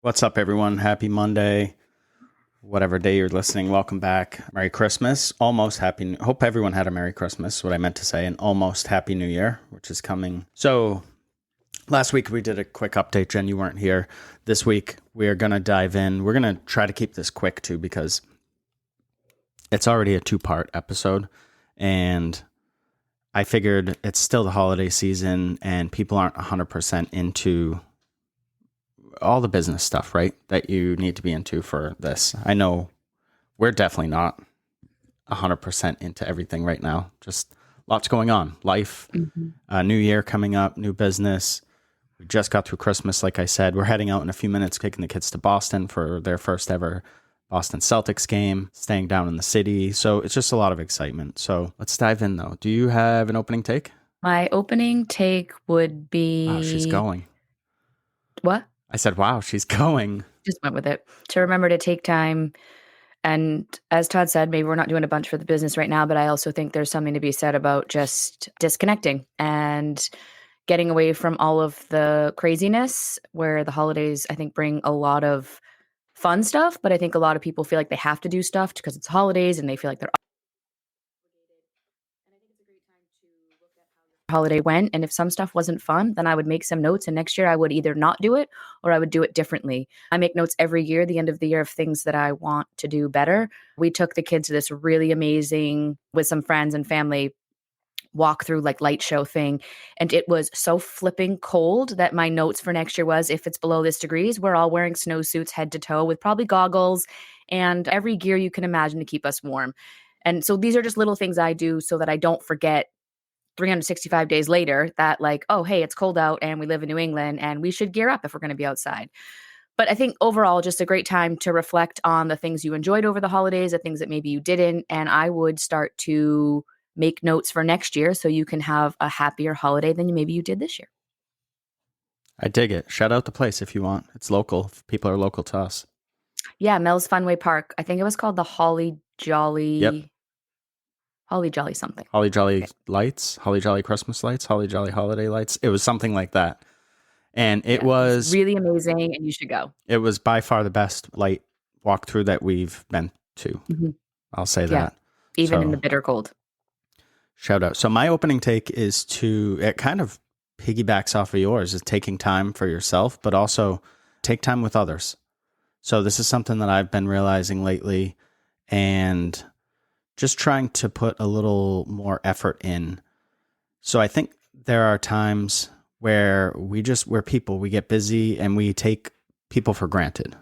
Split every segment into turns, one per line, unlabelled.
What's up, everyone? Happy Monday. Whatever day you're listening, welcome back. Merry Christmas. Almost happy. Hope everyone had a Merry Christmas, what I meant to say, and almost Happy New Year, which is coming. So last week we did a quick update. Jen, you weren't here. This week we are going to dive in. We're going to try to keep this quick too, because it's already a 2-part episode. And I figured it's still the holiday season and people aren't 100% into all the business stuff, right? That you need to be into for this. I know we're definitely not 100% into everything right now. Just lots going on. Life, new year coming up, new business. We just got through Christmas, like I said. We're heading out in a few minutes, taking the kids to Boston for their first ever Boston Celtics game, staying down in the city. So it's just a lot of excitement. So let's dive in, though. Do you have an opening take?
My opening take would be...
Wow, she's going.
What?
I said, wow, she's going.
Just went with it. To remember to take time. And as Todd said, maybe we're not doing a bunch for the business right now, but I also think there's something to be said about just disconnecting and getting away from all of the craziness, where the holidays, I think, bring a lot of fun stuff. But I think a lot of people feel like they have to do stuff because it's holidays and they feel like they're holiday went, and if some stuff wasn't fun, then I would make some notes, and next year I would either not do it or I would do it differently. I make notes every year, the end of the year, of things that I want to do better. We took the kids to this really amazing, with some friends and family, walk through like light show thing, and it was so flipping cold that my notes for next year was, if it's below this degrees, we're all wearing snowsuits head to toe with probably goggles and every gear you can imagine to keep us warm. And so these are just little things I do so that I don't forget 365 days later that, like, oh, hey, it's cold out and we live in New England and we should gear up if we're going to be outside. But I think overall, just a great time to reflect on the things you enjoyed over the holidays, the things that maybe you didn't. And I would start to make notes for next year so you can have a happier holiday than maybe you did this year.
I dig it. Shout out the place if you want. It's local. People are local to us.
Yeah, Mel's Funway Park. I think it was called the Holly Jolly.
Yep.
Holly Jolly something.
Holly Jolly Lights, Holly Jolly Christmas Lights, Holly Jolly Holiday Lights. It was something like that. And it was
really amazing, and you should go.
It was by far the best light walkthrough that we've been to. Mm-hmm. I'll say that.
Even in the bitter cold.
Shout out. So my opening take is it kind of piggybacks off of yours, is taking time for yourself, but also take time with others. So this is something that I've been realizing lately, and just trying to put a little more effort in. So I think there are times where we're people, we get busy and we take people for granted.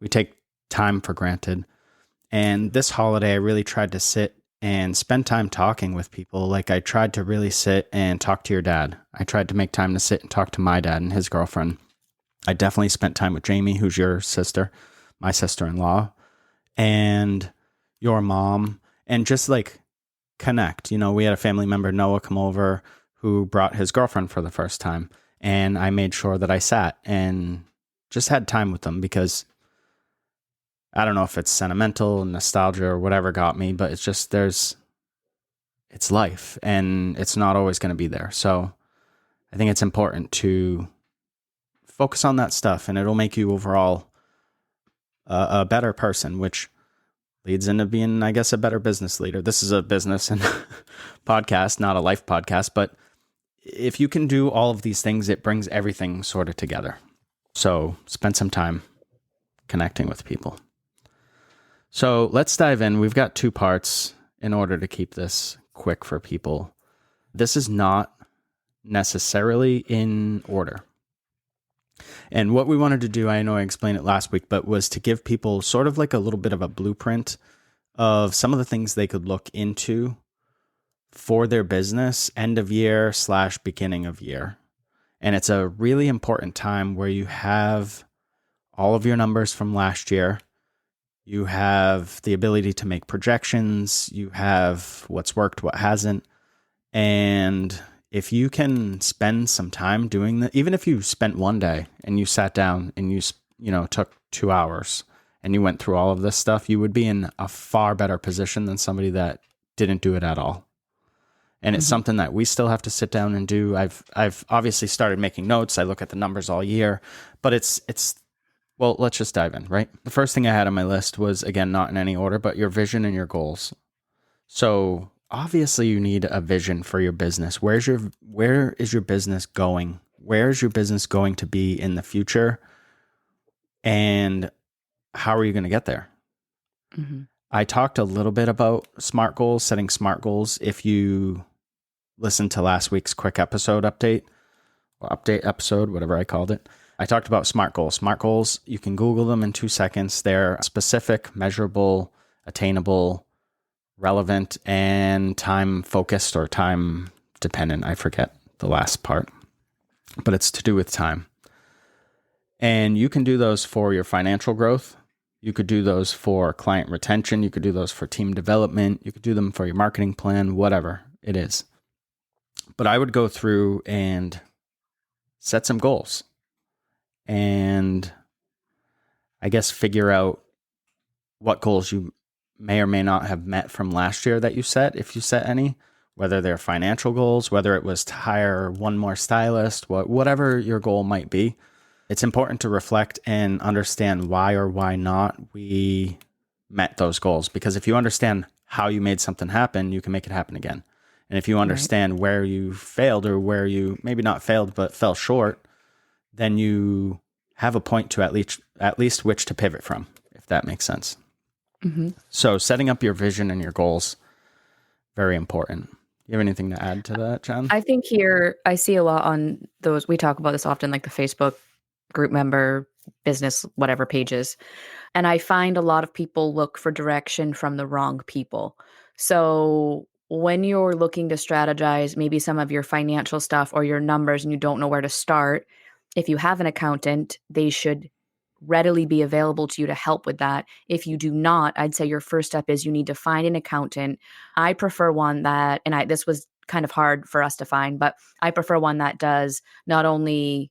We take time for granted. And this holiday, I really tried to sit and spend time talking with people. Like, I tried to really sit and talk to your dad. I tried to make time to sit and talk to my dad and his girlfriend. I definitely spent time with Jamie, who's your sister, my sister-in-law, and your mom. And just like connect. We had a family member, Noah, come over, who brought his girlfriend for the first time. And I made sure that I sat and just had time with them, because I don't know if it's sentimental, nostalgia, or whatever got me, but it's just, it's life and it's not always going to be there. So I think it's important to focus on that stuff, and it'll make you overall a better person, which leads into being, I guess, a better business leader. This is a business and podcast, not a life podcast. But if you can do all of these things, it brings everything sort of together. So spend some time connecting with people. So let's dive in. We've got 2 parts in order to keep this quick for people. This is not necessarily in order. And what we wanted to do, I know I explained it last week, but was to give people sort of like a little bit of a blueprint of some of the things they could look into for their business end of year / beginning of year. And it's a really important time where you have all of your numbers from last year. You have the ability to make projections. You have what's worked, what hasn't. And if you can spend some time doing that, even if you spent one day and you sat down and you took 2 hours and you went through all of this stuff, you would be in a far better position than somebody that didn't do it at all. And it's something that we still have to sit down and do. I've obviously started making notes. I look at the numbers all year, but it's Well, let's just dive in, right? The first thing I had on my list was, again, not in any order, but your vision and your goals. So obviously you need a vision for your business. Where is your business going? Where is your business going to be in the future? And how are you going to get there?
Mm-hmm.
I talked a little bit about SMART goals, setting SMART goals. If you listened to last week's quick episode update or update episode, whatever I called it, I talked about SMART goals. SMART goals, you can Google them in 2 seconds. They're specific, measurable, attainable, relevant, and time focused or time dependent. I forget the last part, but it's to do with time. And you can do those for your financial growth. You could do those for client retention. You could do those for team development. You could do them for your marketing plan, whatever it is. But I would go through and set some goals and I guess figure out what goals you may or may not have met from last year that you set, if you set any, whether they're financial goals, whether it was to hire one more stylist, whatever your goal might be. It's important to reflect and understand why or why not we met those goals. Because if you understand how you made something happen, you can make it happen again. And if you understand where you failed or where you maybe not failed, but fell short, then you have a point to at least which to pivot from, if that makes sense.
Mm-hmm.
So setting up your vision and your goals, very important. You have anything to add to that, Jen?
I think here I see a lot on those, we talk about this often, like the Facebook group member, business, whatever pages. And I find a lot of people look for direction from the wrong people. So when you're looking to strategize maybe some of your financial stuff or your numbers and you don't know where to start, if you have an accountant, they should readily be available to you to help with that. If you do not, I'd say your first step is you need to find an accountant. I prefer one that, and this was kind of hard for us to find, but I prefer one that does not only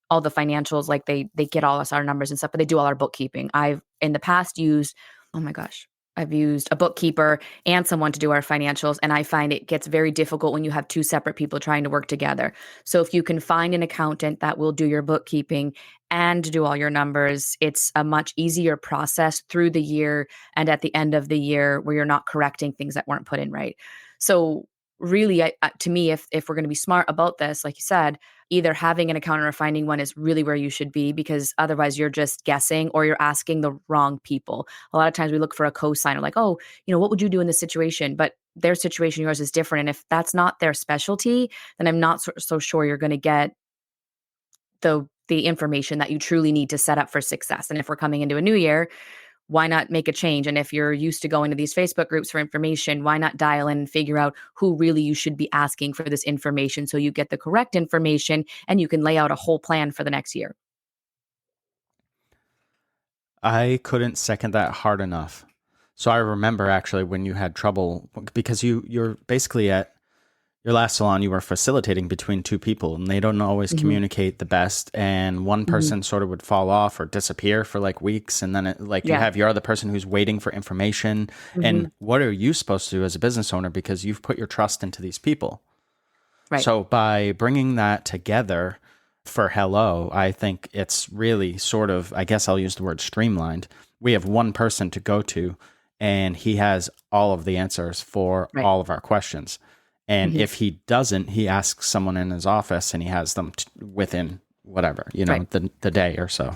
all the financials, like they get all us our numbers and stuff, but they do all our bookkeeping. I've in the past used, oh my gosh, I've used a bookkeeper and someone to do our financials. And I find it gets very difficult when you have two separate people trying to work together. So if you can find an accountant that will do your bookkeeping and do all your numbers, it's a much easier process through the year and at the end of the year where you're not correcting things that weren't put in right. So really, to me, if we're going to be smart about this, like you said, either having an accountant or finding one is really where you should be, because otherwise you're just guessing or you're asking the wrong people. A lot of times we look for a co-signer, like, oh, what would you do in this situation? But their situation, yours is different. And if that's not their specialty, then I'm not so sure you're going to get the information that you truly need to set up for success. And if we're coming into a new year, why not make a change? And if you're used to going to these Facebook groups for information, why not dial in and figure out who really you should be asking for this information so you get the correct information and you can lay out a whole plan for the next year?
I couldn't second that hard enough. So I remember actually when you had trouble, because you're basically at your last salon, you were facilitating between two people and they don't always communicate the best. And one person sort of would fall off or disappear for like weeks. And then you have your other person who's waiting for information. And what are you supposed to do as a business owner? Because you've put your trust into these people.
Right.
So by bringing that together for Hello, I think it's really sort of, I guess I'll use the word streamlined. We have one person to go to and he has all of the answers for all of our questions. And if he doesn't, he asks someone in his office and he has them within whatever, the day or so.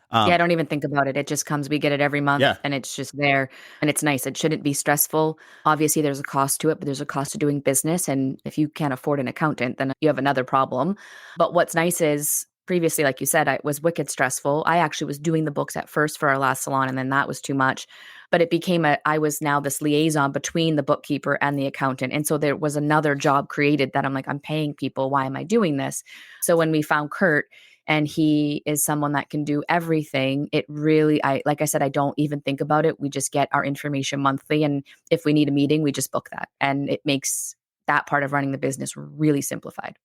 I don't even think about it. It just comes, we get it every month and it's just there and it's nice. It shouldn't be stressful. Obviously there's a cost to it, but there's a cost to doing business. And if you can't afford an accountant, then you have another problem. But what's nice is previously, like you said, it was wicked stressful. I actually was doing the books at first for our last salon and then that was too much. But it became I was now this liaison between the bookkeeper and the accountant. And so there was another job created that I'm like, I'm paying people. Why am I doing this? So when we found Kurt, and he is someone that can do everything, it really, like I said, I don't even think about it. We just get our information monthly. And if we need a meeting, we just book that. And it makes that part of running the business really simplified.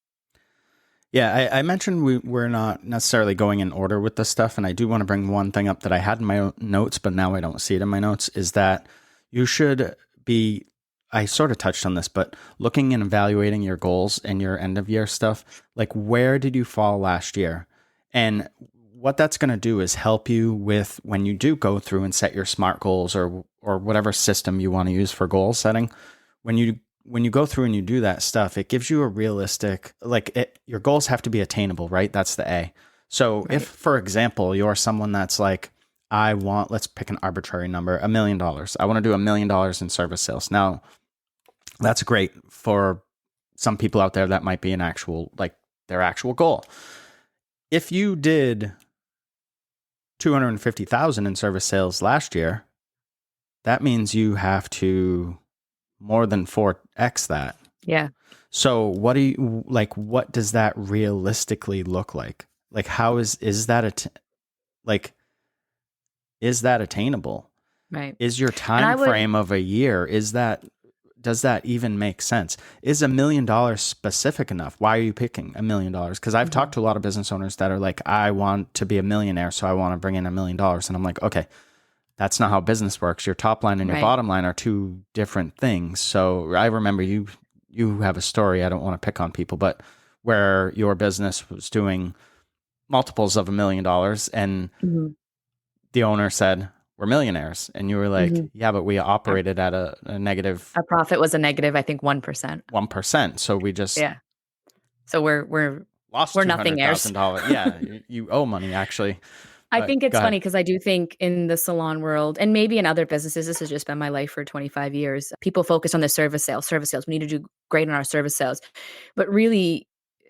Yeah, I mentioned we're not necessarily going in order with this stuff. And I do want to bring one thing up that I had in my notes, but now I don't see it in my notes, is that you should be, I sort of touched on this, but looking and evaluating your goals and your end of year stuff, like where did you fall last year? And what that's going to do is help you with when you do go through and set your SMART goals or whatever system you want to use for goal setting. When you go through and you do that stuff, it gives you a realistic, your goals have to be attainable, right? That's the A. So
Right.
if, for example, you're someone that's like, let's pick an arbitrary number, $1 million. I want to do $1 million in service sales. Now, that's great for some people out there. That might be their actual goal. If you did 250,000 in service sales last year, that means you have to more than 4x that.
Yeah.
So what does that realistically look like? Like, how is that attainable?
Right.
Is your time frame of a year, does that even make sense? Is $1 million specific enough? Why are you picking $1 million? Because I've talked to a lot of business owners that are like, I want to be a millionaire, so I want to bring in $1 million. And I'm like, okay, that's not how business works. Your top line and your bottom line are two different things. So I remember you have a story. I don't want to pick on people, but where your business was doing multiples of $1 million and the owner said, we're millionaires. And you were like, yeah, but we operated at a negative.
Our profit was a negative, I think 1%.
1%. So we just.
Yeah. So we're
lost $200,000. Yeah. You owe money, actually.
I think it's funny because I do think in the salon world and maybe in other businesses, this has just been my life for 25 years. People focus on the service sales. We need to do great on our service sales, but really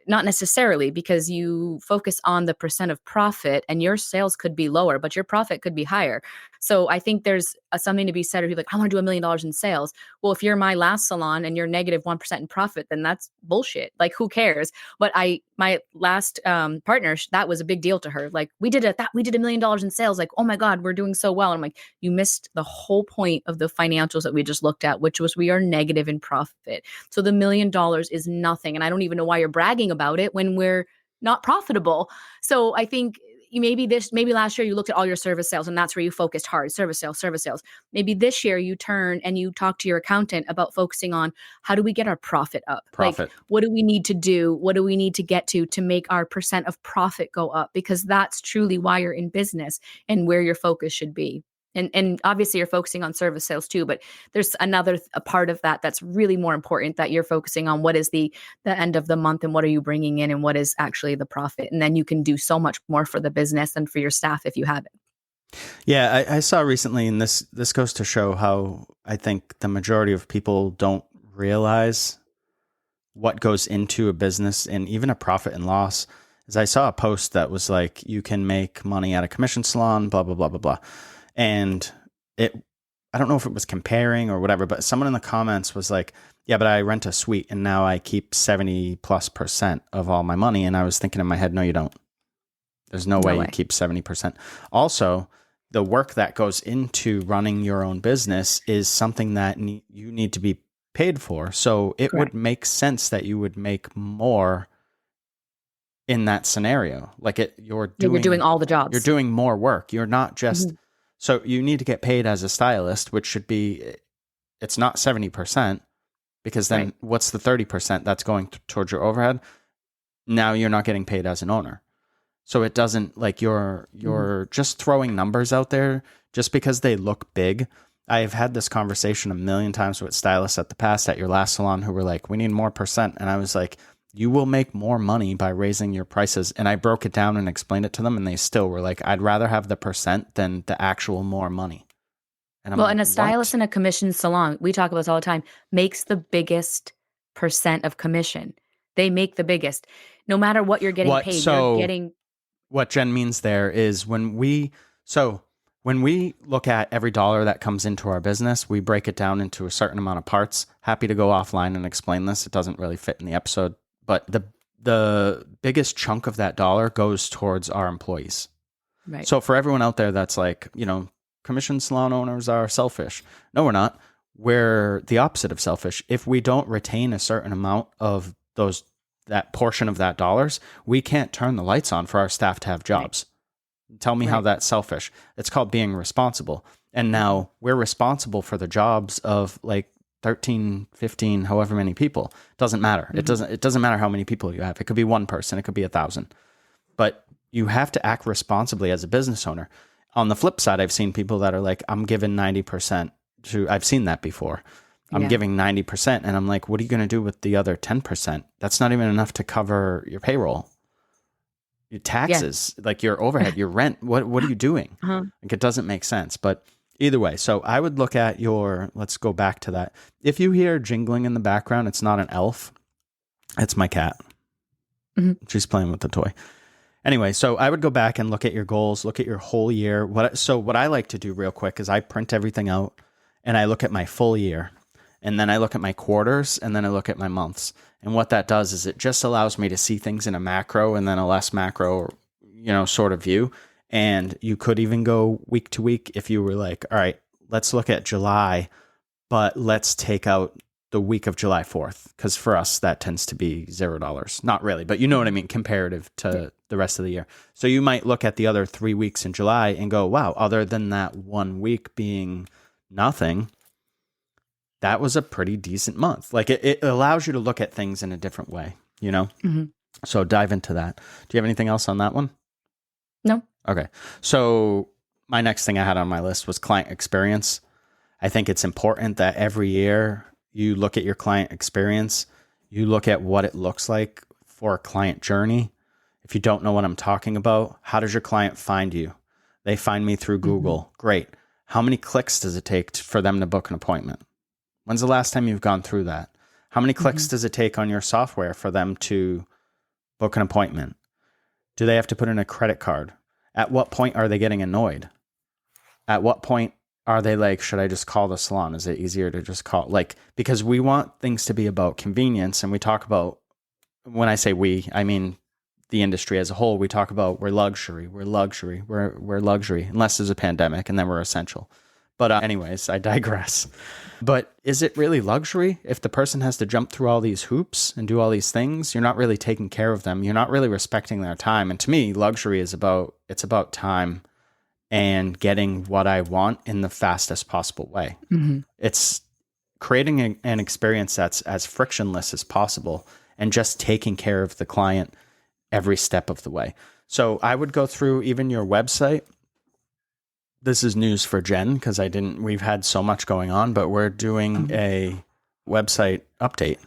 not necessarily, because you focus on the percent of profit and your sales could be lower, but your profit could be higher. So I think there's something to be said, or people like, I want to do $1 million in sales. Well, if you're my last salon and you're negative 1% in profit, then that's bullshit. Like, who cares? But my last partner, that was a big deal to her. Like, we did $1 million in sales. Like, oh my God, we're doing so well. And I'm like, you missed the whole point of the financials that we just looked at, which was we are negative in profit. So the $1 million is nothing. And I don't even know why you're bragging about it when we're not profitable. So I think maybe last year you looked at all your service sales and that's where you focused hard, service sales. Maybe this year you turn and you talk to your accountant about focusing on how do we get our profit up? Like, what do we need to do? What do we need to get to make our percent of profit go up? Because that's truly why you're in business and where your focus should be. And obviously you're focusing on service sales too, but there's a part of that that's really more important, that you're focusing on what is the end of the month and what are you bringing in and what is actually the profit. And then you can do so much more for the business and for your staff if you have it.
Yeah, I saw recently, and this goes to show how I think the majority of people don't realize what goes into a business and even a profit and loss. Is I saw a post that was like, you can make money at a commission salon, blah, blah, blah, blah, blah. And I don't know if it was comparing or whatever, but someone in the comments was like, yeah, but I rent a suite and now I keep 70+% of all my money. And I was thinking in my head, no, you don't. There's no way you keep 70%. Also, the work that goes into running your own business is something that you need to be paid for. So it would make sense that you would make more in that scenario. Like you're doing
all the jobs.
You're doing more work. You're not just... So you need to get paid as a stylist, which should be, it's not 70%, because then what's the 30% that's going towards your overhead? Now you're not getting paid as an owner. So it doesn't, like, you're just throwing numbers out there just because they look big. I've had this conversation a million times with stylists at your last salon who were like, we need more percent. And I was like, you will make more money by raising your prices. And I broke it down and explained it to them, and they still were like, I'd rather have the percent than the actual more money. And
and a stylist in a commission salon, we talk about this all the time, makes the biggest percent of commission. They make the biggest. No matter what you're getting paid, you're getting...
What Jen means there is when we look at every dollar that comes into our business, we break it down into a certain amount of parts. Happy to go offline and explain this. It doesn't really fit in the episode. But the biggest chunk of that dollar goes towards our employees. Right. So for everyone out there that's like, commission salon owners are selfish. No, we're not. We're the opposite of selfish. If we don't retain a certain amount of that portion of that dollars, we can't turn the lights on for our staff to have jobs. Right. Tell me how that's selfish. It's called being responsible. And now we're responsible for the jobs of like 13, 15, however many people. Doesn't matter. It doesn't matter how many people you have. It could be one person. It could be 1,000. But, you have to act responsibly as a business owner. On the flip side, I've seen people that are like, I'm giving 90% to, I've seen that before. I'm giving 90%. And I'm like, what are you going to do with the other 10%? That's not even enough to cover your payroll, your taxes, like your overhead, your rent. What are you doing? Like, it doesn't make sense. But either way, so I would look at let's go back to that. If you hear jingling in the background, it's not an elf. It's my cat. She's playing with the toy. Anyway, so I would go back and look at your goals, look at your whole year. What I like to do real quick is I print everything out and I look at my full year, and then I look at my quarters, and then I look at my months. And what that does is it just allows me to see things in a macro and then a less macro, sort of view. And you could even go week to week if you were like, all right, let's look at July, but let's take out the week of July 4th. Because for us, that tends to be $0. Not really, but you know what I mean, comparative to the rest of the year. So you might look at the other 3 weeks in July and go, wow, other than that 1 week being nothing, that was a pretty decent month. Like it allows you to look at things in a different way, So dive into that. Do you have anything else on that one?
No.
Okay. So my next thing I had on my list was client experience. I think it's important that every year you look at your client experience, you look at what it looks like for a client journey. If you don't know what I'm talking about, how does your client find you? They find me through Google. Great. How many clicks does it take for them to book an appointment? When's the last time you've gone through that? How many clicks does it take on your software for them to book an appointment? Do they have to put in a credit card? At what point are they getting annoyed? At what point are they like, should I just call the salon? Is it easier to just call? Because we want things to be about convenience. And we talk about, when I say we, I mean the industry as a whole. We talk about we're luxury, we're luxury, unless there's a pandemic, and then we're essential. But anyways, I digress. But is it really luxury if the person has to jump through all these hoops and do all these things? You're not really taking care of them. You're not really respecting their time. And to me, luxury is about time and getting what I want in the fastest possible way. It's creating an experience that's as frictionless as possible and just taking care of the client every step of the way. So I would go through even your website. This is news for Jen because we've had so much going on, but we're doing a website update.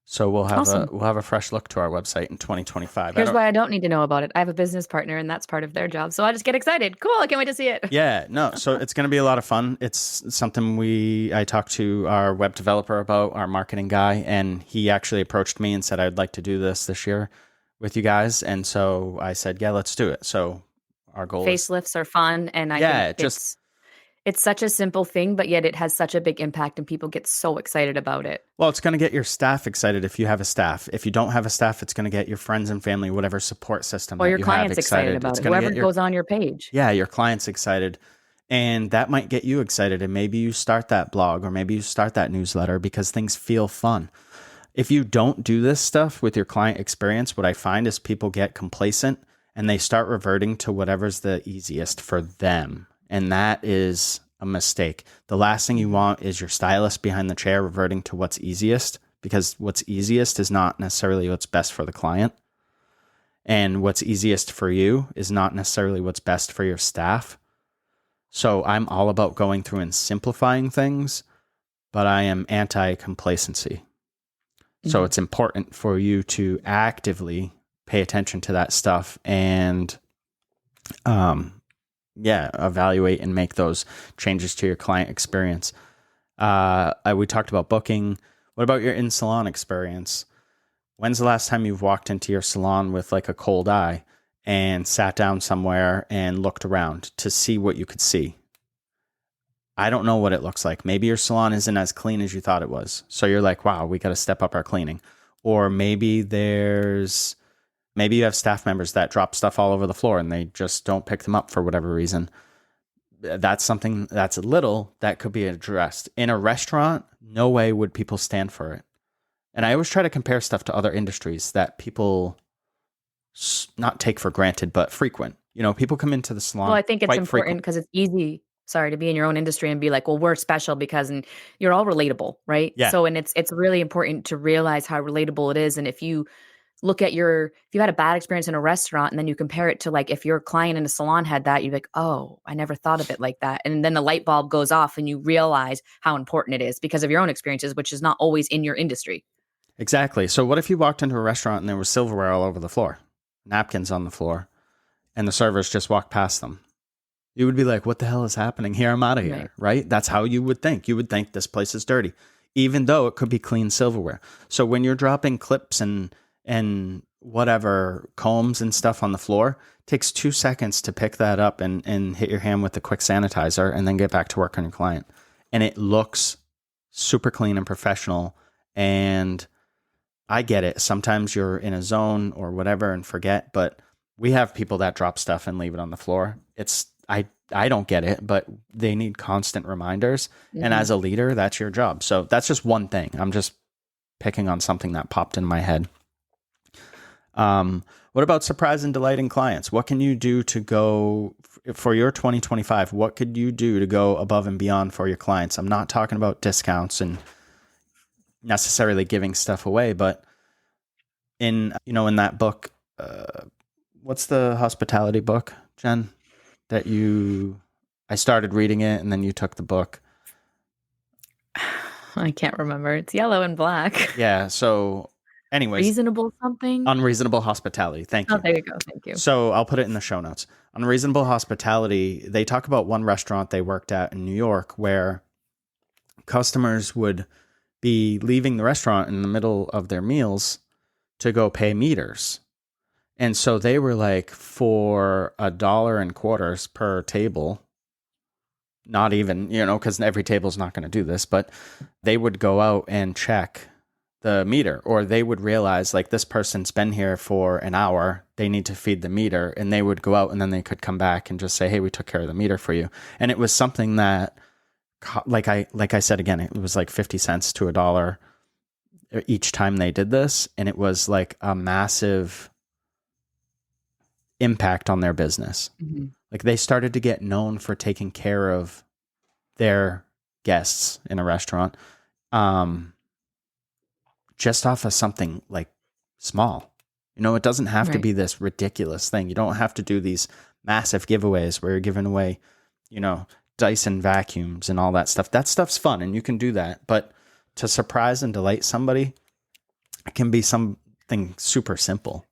So we'll have a fresh look to our website in 2025.
Here's why I don't need to know about it. I have a business partner and that's part of their job. So I just get excited. Cool. I can't wait to see it.
Yeah, no. So it's going to be a lot of fun. It's something I talked to our web developer about, our marketing guy, and he actually approached me and said, I'd like to do this year with you guys. And so I said, yeah, let's do it. So our goal
facelifts are fun. And I think it's such a simple thing, but yet it has such a big impact and people get so excited about it.
Well, it's going to get your staff excited if you have a staff. If you don't have a staff, it's going to get your friends and family, whatever support system
or
that
your
you
clients
have
excited about it. Whoever goes on your page.
Yeah, your clients excited. And that might get you excited. And maybe you start that blog or maybe you start that newsletter because things feel fun. If you don't do this stuff with your client experience, what I find is people get complacent and they start reverting to whatever's the easiest for them. And that is a mistake. The last thing you want is your stylist behind the chair reverting to what's easiest, because what's easiest is not necessarily what's best for the client. And what's easiest for you is not necessarily what's best for your staff. So I'm all about going through and simplifying things, but I am anti-complacency. So it's important for you to actively pay attention to that stuff and evaluate and make those changes to your client experience. We talked about booking. What about your in-salon experience? When's the last time you've walked into your salon with like a cold eye and sat down somewhere and looked around to see what you could see? I don't know what it looks like. Maybe your salon isn't as clean as you thought it was. So you're like, wow, we got to step up our cleaning. Or maybe you have staff members that drop stuff all over the floor and they just don't pick them up for whatever reason. That's something that's little that could be addressed. In a restaurant, no way would people stand for it. And I always try to compare stuff to other industries that people not take for granted, but frequent. People come into the salon.
Well, I think it's important because it's easy, to be in your own industry and be like, well, we're special because, and you're all relatable, right?
Yeah.
So, and it's really important to realize how relatable it is. And if you look at if you had a bad experience in a restaurant and then you compare it to like if your client in a salon had that, you're like, oh, I never thought of it like that. And then the light bulb goes off and you realize how important it is because of your own experiences, which is not always in your industry.
Exactly. So what if you walked into a restaurant and there was silverware all over the floor, napkins on the floor, and the servers just walked past them? You would be like, what the hell is happening here? I'm out of here, right? That's how you would think. You would think this place is dirty, even though it could be clean silverware. So when you're dropping clips and whatever combs and stuff on the floor, it takes 2 seconds to pick that up and hit your hand with a quick sanitizer and then get back to work on your client. And it looks super clean and professional. And I get it. Sometimes you're in a zone or whatever and forget, but we have people that drop stuff and leave it on the floor. I don't get it, but they need constant reminders. Mm-hmm. And as a leader, that's your job. So that's just one thing. I'm just picking on something that popped in my head. What about surprise and delighting clients? What can you do to go for your 2025? What could you do to go above and beyond for your clients? I'm not talking about discounts and necessarily giving stuff away, but in that book, what's the hospitality book, Jen, that I started reading it and then you took the book?
I can't remember. It's yellow and black.
Yeah. So anyways,
Reasonable something?
Unreasonable Hospitality. Thank you.
Oh, there you go. Thank you.
So I'll put it in the show notes. Unreasonable Hospitality, they talk about one restaurant they worked at in New York where customers would be leaving the restaurant in the middle of their meals to go pay meters. And so they were like, for $1.25 per table, not even, because every table is not going to do this, but they would go out and check the meter, or they would realize like this person's been here for an hour, they need to feed the meter, and they would go out and then they could come back and just say, hey, we took care of the meter for you. And it was something that, like I said, again, it was like 50 cents to $1 each time they did this. And it was like a massive impact on their business. Mm-hmm. Like they started to get known for taking care of their guests in a restaurant, just off of something like small. It doesn't have to be this ridiculous thing. You don't have to do these massive giveaways where you're giving away, Dyson vacuums and all that stuff. That stuff's fun and you can do that. But to surprise and delight somebody, it can be something super simple.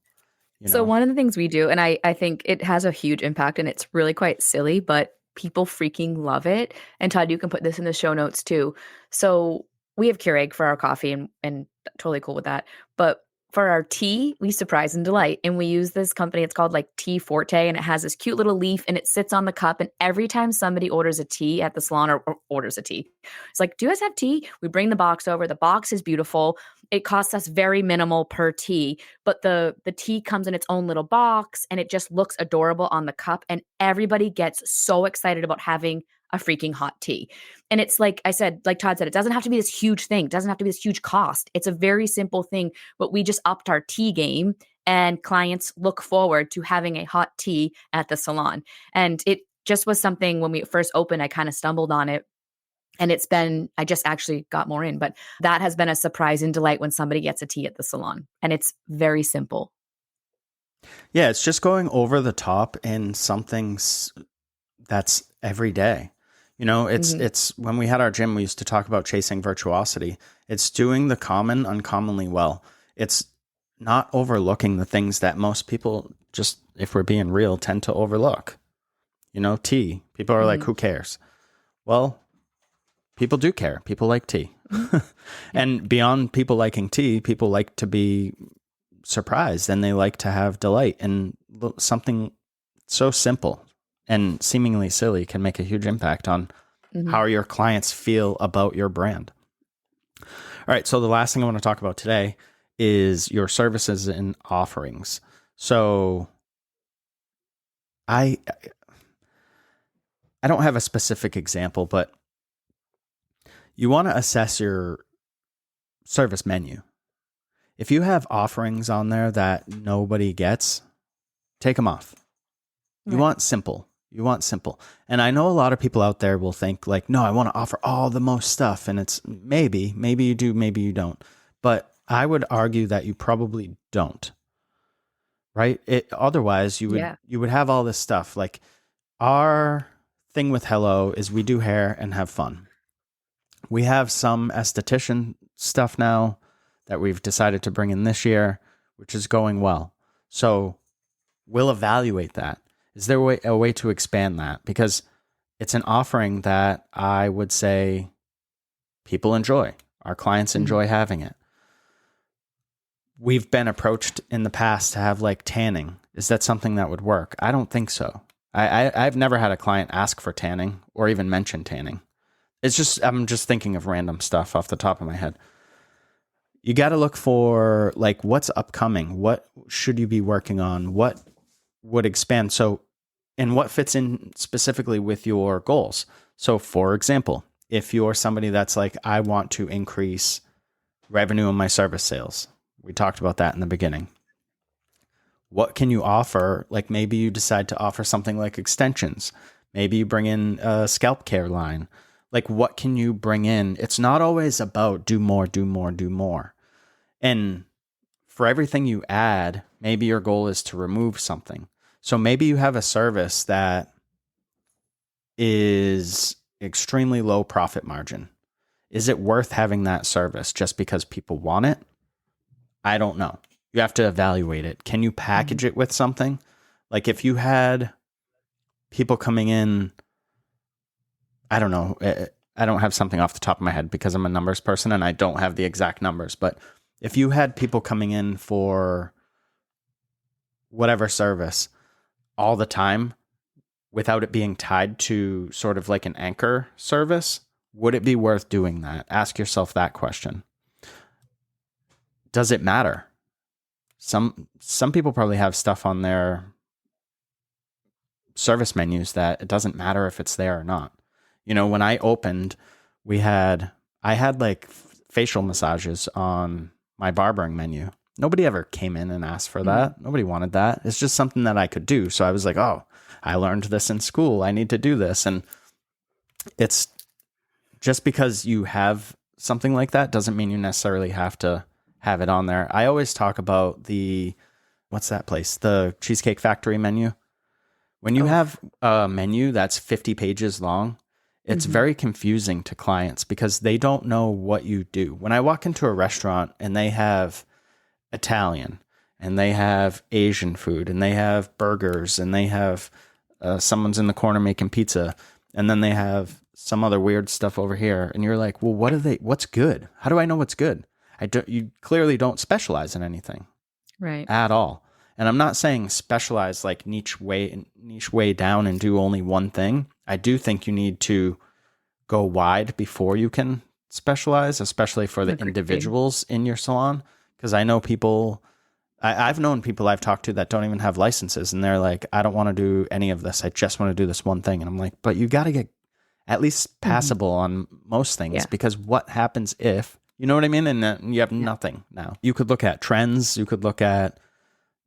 So one of the things we do, and I think it has a huge impact and it's really quite silly, but people freaking love it. And Todd, you can put this in the show notes too. So we have Keurig for our coffee and totally cool with that. But for our tea, we surprise and delight. And we use this company, it's called like Tea Forte, and it has this cute little leaf and it sits on the cup. And every time somebody orders a tea at the salon or orders a tea, it's like, do you guys have tea? We bring the box over. The box is beautiful. It costs us very minimal per tea, but the tea comes in its own little box and it just looks adorable on the cup. And everybody gets so excited about having a freaking hot tea. And it's like I said, like Todd said, it doesn't have to be this huge thing. It doesn't have to be this huge cost. It's a very simple thing, but we just upped our tea game and clients look forward to having a hot tea at the salon. And it just was something when we first opened, I kind of stumbled on it. And I just actually got more in, but that has been a surprise and delight when somebody gets a tea at the salon. And it's very simple.
Yeah, it's just going over the top in something that's every day. It's when we had our gym, we used to talk about chasing virtuosity. It's doing the common uncommonly well. It's not overlooking the things that most people, just if we're being real, tend to overlook. Tea. People are like, who cares? Well, people do care. People like tea. And beyond people liking tea, people like to be surprised and they like to have delight. And something so simple and seemingly silly can make a huge impact on how your clients feel about your brand. All right. So the last thing I want to talk about today is your services and offerings. So I don't have a specific example, but you want to assess your service menu. If you have offerings on there that nobody gets, take them off. You want simple. You want simple. And I know a lot of people out there will think like, no, I want to offer all the most stuff. And it's maybe you do, maybe you don't. But I would argue that you probably don't. right? Otherwise
Yeah.
you would have all this stuff. Like our thing with Hello is we do hair and have fun. We have some esthetician stuff now that we've decided to bring in this year, which is going well. So we'll evaluate that. Is there a way to expand that? Because it's an offering that I would say people enjoy. Our clients enjoy having it. We've been approached in the past to have like tanning. Is that something that would work? I don't think so. I've never had a client ask for tanning or even mention tanning. It's just, I'm just thinking of random stuff off the top of my head. You got to look for like what's upcoming. What should you be working on? What would expand? So, and what fits in specifically with your goals. So for example, if you're somebody that's like, I want to increase revenue in my service sales. We talked about that in the beginning. What can you offer? Like maybe you decide to offer something like extensions. Maybe you bring in a scalp care line. Like what can you bring in? It's not always about do more, do more, do more. And for everything you add, maybe your goal is to remove something. So maybe you have a service that is extremely low profit margin. Is it worth having that service just because people want it? I don't know. You have to evaluate it. Can you package it with something? Like if you had people coming in, I don't know. I don't have something off the top of my head because I'm a numbers person and I don't have the exact numbers. But if you had people coming in for whatever service all the time without it being tied to sort of like an anchor service, would it be worth doing that? Ask yourself that question. Does it matter? Some people probably have stuff on their service menus that it doesn't matter if it's there or not. You know, when I opened, I had like facial massages on my barbering menu. Nobody ever came in and asked for that. Nobody wanted that. It's just something that I could do. So I was like, oh, I learned this in school. I need to do this. And it's just because you have something like that doesn't mean you necessarily have to have it on there. I always talk about what's that place? The Cheesecake Factory menu. When you have a menu that's 50 pages long, it's very confusing to clients because they don't know what you do. When I walk into a restaurant and they have Italian and they have Asian food and they have burgers and they have someone's in the corner making pizza and then they have some other weird stuff over here. And you're like, well, what's good? How do I know what's good? You clearly don't specialize in anything
Right.
at all. And I'm not saying specialize like niche way down and do only one thing. I do think you need to go wide before you can specialize, especially for the individuals in your salon. Because I know people, I've known people I've talked to that don't even have licenses. And they're like, I don't want to do any of this. I just want to do this one thing. And I'm like, but you got to get at least passable on most things. Because what happens if, you know what I mean? And you have nothing now. You could look at trends. You could look at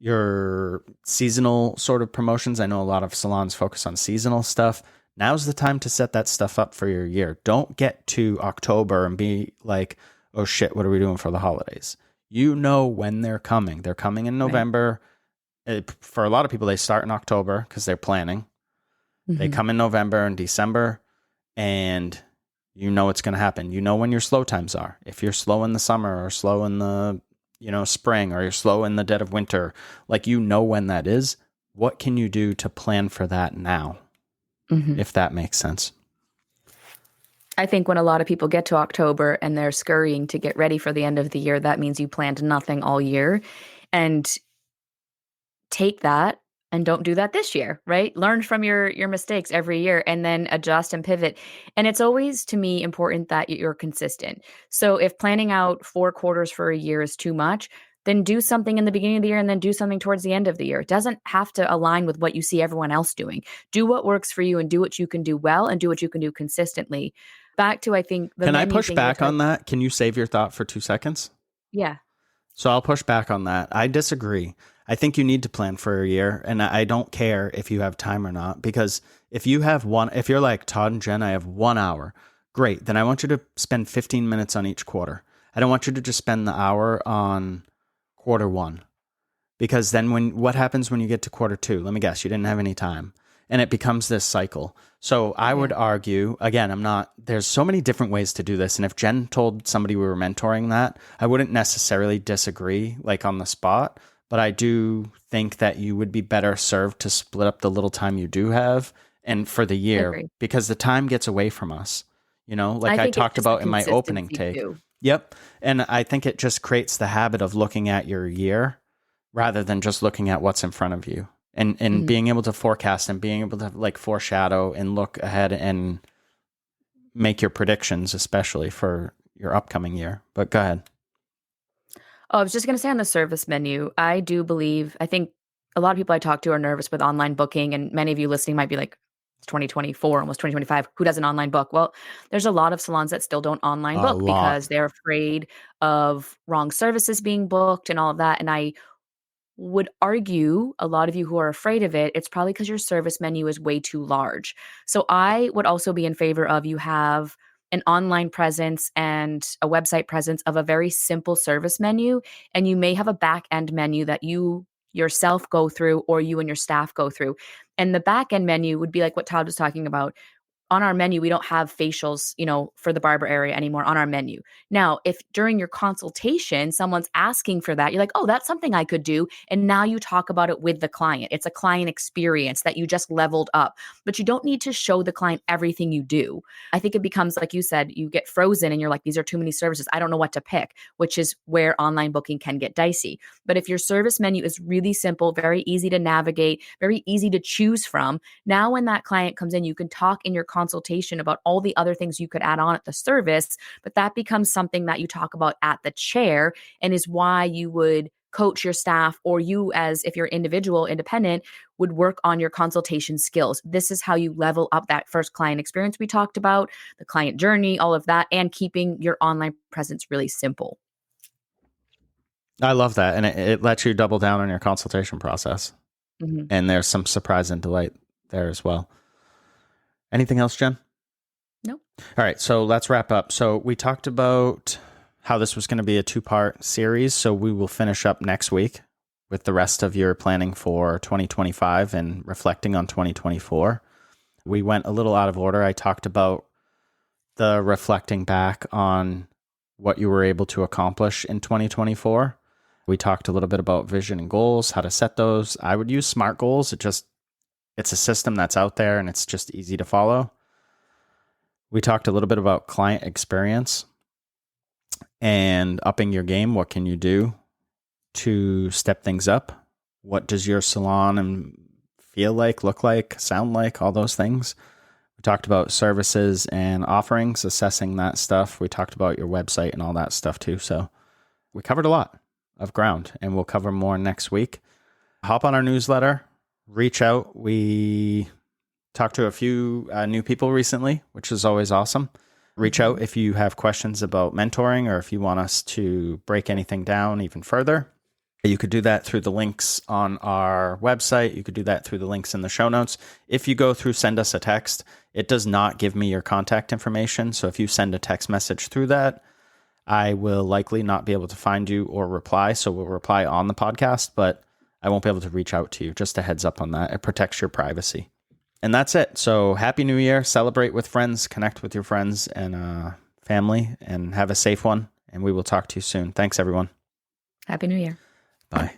your seasonal sort of promotions. I know a lot of salons focus on seasonal stuff. Now's the time to set that stuff up for your year. Don't get to October and be like, oh shit, what are we doing for the holidays? You know when they're coming. They're coming in November. For a lot of people, they start in October because they're planning. They come in November and December, and you know what's going to happen. You know when your slow times are. If you're slow in the summer or slow in the spring, or you're slow in the dead of winter, like you know when that is. What can you do to plan for that now? If that makes sense.
I think when a lot of people get to October and they're scurrying to get ready for the end of the year, that means you planned nothing all year. And take that and don't do that this year, right? Learn from your mistakes every year and then adjust and pivot. And it's always, to me, important that you're consistent. So if planning out 4 quarters for a year is too much, then do something in the beginning of the year and then do something towards the end of the year. It doesn't have to align with what you see everyone else doing. Do what works for you and do what you can do well and do what you can do consistently. Back to, I think,
Can I push back on that? Can you save your thought for 2 seconds?
Yeah.
So I'll push back on that. I disagree. I think you need to plan for a year, and I don't care if you have time or not, because if you're like Todd and Jen, I have 1 hour, great. Then I want you to spend 15 minutes on each quarter. I don't want you to just spend the hour on quarter 1, Because then what happens when you get to quarter two? Let me guess, you didn't have any time. And it becomes this cycle. So I would argue, again, there's so many different ways to do this. And if Jen told somebody we were mentoring that, I wouldn't necessarily disagree like on the spot. But I do think that you would be better served to split up the little time you do have and for the year, because the time gets away from us, like I talked about in my opening take. Yep. And I think it just creates the habit of looking at your year rather than just looking at what's in front of you, and being able to forecast and being able to like foreshadow and look ahead and make your predictions, especially for your upcoming year. But go ahead.
Oh, I was just going to say on the service menu, I think a lot of people I talk to are nervous with online booking, and many of you listening might be like, it's 2024, almost 2025. Who does an online book? Well, there's a lot of salons that still don't online book because they're afraid of wrong services being booked and all of that. And I would argue a lot of you who are afraid of it, it's probably because your service menu is way too large. So I would also be in favor of you have an online presence and a website presence of a very simple service menu. And you may have a back end menu that you yourself go through or you and your staff go through. And the back end menu would be like what Todd was talking about. On our menu, we don't have facials, for the barber area anymore on our menu. Now, if during your consultation, someone's asking for that, you're like, oh, that's something I could do. And now you talk about it with the client. It's a client experience that you just leveled up, but you don't need to show the client everything you do. I think it becomes, like you said, you get frozen and you're like, these are too many services. I don't know what to pick, which is where online booking can get dicey. But if your service menu is really simple, very easy to navigate, very easy to choose from, now when that client comes in, you can talk in your consultation about all the other things you could add on at the service, but that becomes something that you talk about at the chair, and is why you would coach your staff, or you as if you're individual independent would work on your consultation skills. This is how you level up that first client experience we talked about, the client journey, all of that, and keeping your online presence really simple.
I love that. And it lets you double down on your consultation process. And there's some surprise and delight there as well. Anything else, Jen?
No.
All right. So let's wrap up. So we talked about how this was going to be a 2-part series. So we will finish up next week with the rest of your planning for 2025 and reflecting on 2024. We went a little out of order. I talked about the reflecting back on what you were able to accomplish in 2024. We talked a little bit about vision and goals, how to set those. I would use SMART goals. It's a system that's out there and it's just easy to follow. We talked a little bit about client experience and upping your game. What can you do to step things up? What does your salon feel like, look like, sound like, all those things? We talked about services and offerings, assessing that stuff. We talked about your website and all that stuff too. So we covered a lot of ground, and we'll cover more next week. Hop on our newsletter. Reach out. We talked to a few new people recently, which is always awesome. Reach out if you have questions about mentoring, or if you want us to break anything down even further. You could do that through the links on our website. You could do that through the links in the show notes. If you go through Send Us a Text, it does not give me your contact information. So if you send a text message through that, I will likely not be able to find you or reply. So we'll reply on the podcast, but I won't be able to reach out to you. Just a heads up on that. It protects your privacy. And that's it. So Happy New Year. Celebrate with friends, connect with your friends and family, and have a safe one. And we will talk to you soon. Thanks, everyone.
Happy New Year.
Bye.